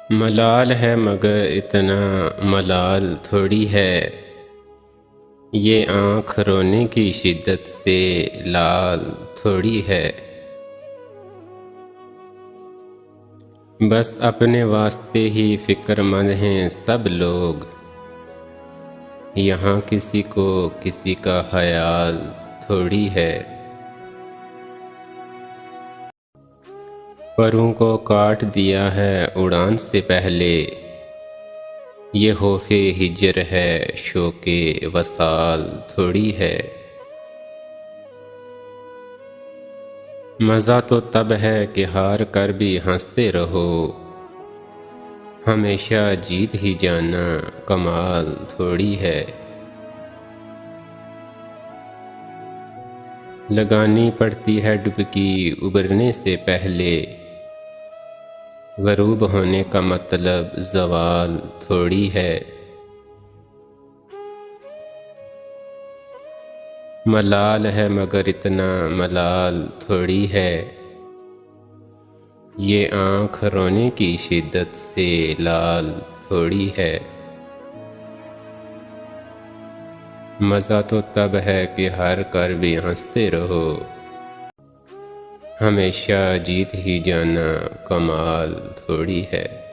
मलाल है मगर इतना मलाल थोड़ी है, ये आँख रोने की शिद्दत से लाल थोड़ी है। बस अपने वास्ते ही फ़िक्रमंद हैं सब लोग, यहाँ किसी को किसी का ख़याल थोड़ी है। परों को काट दिया है उड़ान से पहले, ये खौफ़े हिजर है शौक़े वसाल थोड़ी है। मज़ा तो तब है कि हार कर भी हंसते रहो, हमेशा जीत ही जाना कमाल थोड़ी है। लगानी पड़ती है डुबकी उबरने से पहले, ग़ुरूब होने का मतलब ज़वाल थोड़ी है। मलाल है मगर इतना मलाल थोड़ी है, ये आँख रोने की शिद्दत से लाल थोड़ी है। मज़ा तो तब है कि हार कर भी हंसते रहो, हमेशा जीत ही जाना कमाल थोड़ी है।